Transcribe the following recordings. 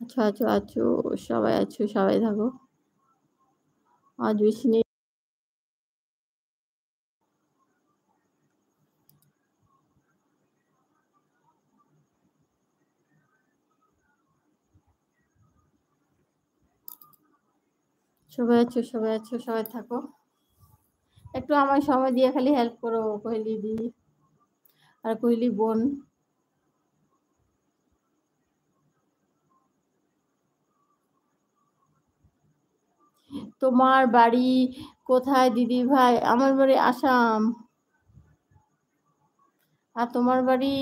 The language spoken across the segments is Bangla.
আচ্ছা আচ্ছা আছো, সবাই থাকো। আজ বেশি নেই। সবাই থাকো। একটু আমায় সময় দিয়ে খালি হেল্প করো, কোহেলি দি আর কোহেলি বোন। তোমার বাড়ি কোথায় দিদি ভাই? আমার বাড়ি আসাম। আর তোমার বাড়ি?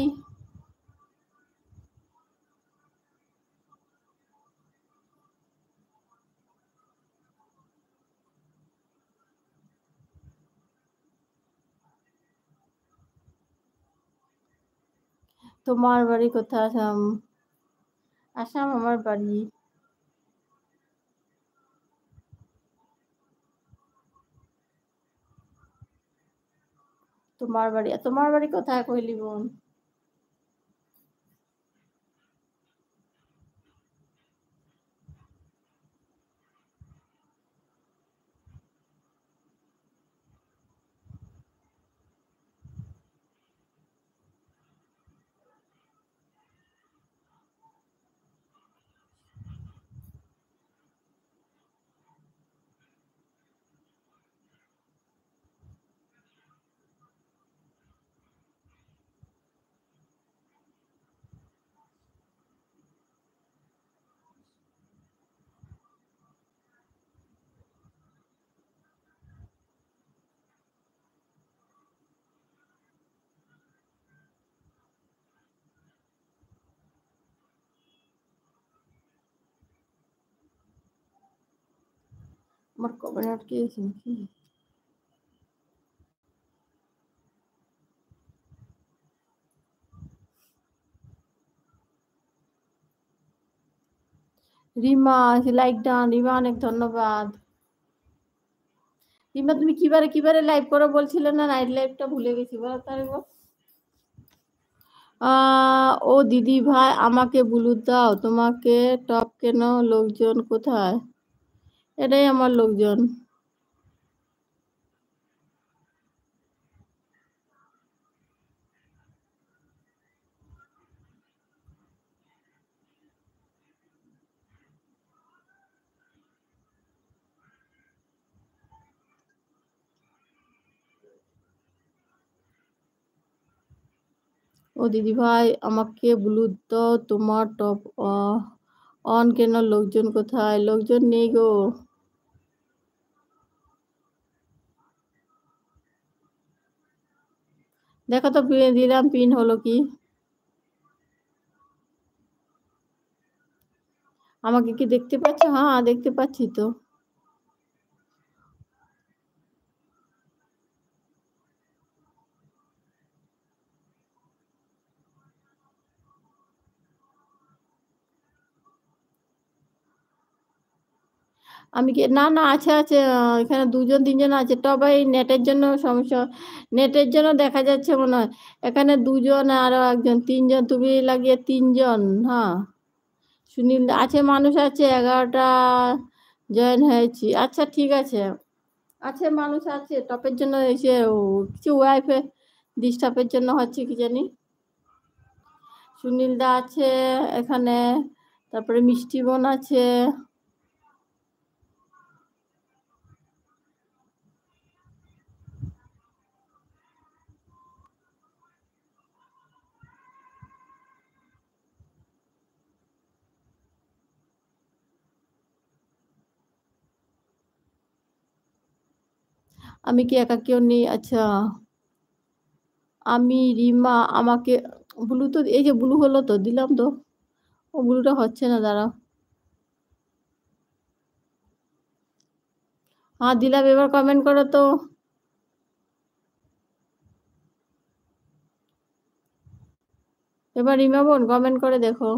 তোমার বাড়ি কোথায়? আসাম। আসাম আমার বাড়ি। তোমার বাড়ি কোথায় কোহেলি বোন? আমার কবে আটকে গেছে নাকি? Rima like done. রিমা অনেক ধন্যবাদ। রিমা তুমি কিবারে লাইভ করো বলছিলে না? নাইট লাইভটা ভুলে গেছি, বলো তাহলে গো। ও দিদি ভাই আমাকে ব্লু দাও। তোমাকে টপ কেন? লোকজন কোথায়? এটাই আমার লোকজন। ও দিদি ভাই আমাকে ব্লু দাও। তোমার টপ অন কেন? লোকজন কোথায়? লোকজন নেই গো। দেখো তো দিলাম, পিন হলো কি? আমাকে কি দেখতে পাচ্ছ? হ্যাঁ দেখতে পাচ্ছি তো। আমি কি না না আছে এখানে দুজন তিনজন আছে। তবে এই নেটের জন্য সমস্যা, নেটের জন্য দেখা যাচ্ছে মনে হয়। এখানে দুজন আরো একজন, তিনজন, তুমি লাগিয়ে তিনজন। হ্যাঁ সুনীল আছে, মানুষ আছে 11টা জয়েন হয়েছি। আচ্ছা ঠিক আছে, আছে মানুষ আছে। টপের জন্য এসে কিছু ওয়াইফাই ডিস্টার্বের জন্য হচ্ছে কি জানি। সুনীল দা আছে এখানে, তারপরে মিষ্টি বোন আছে। আমি কি একা? কেউ নেই? আচ্ছা আমি রিমা। আমাকে ব্লু তো এই যে ব্লু হলো তো, দিলাম তো। ও ব্লুটা হচ্ছে না, দাঁড়াও। হ্যাঁ দিলাম, এবার কমেন্ট করো তো। এবার রিমা বোন কমেন্ট করে দেখো।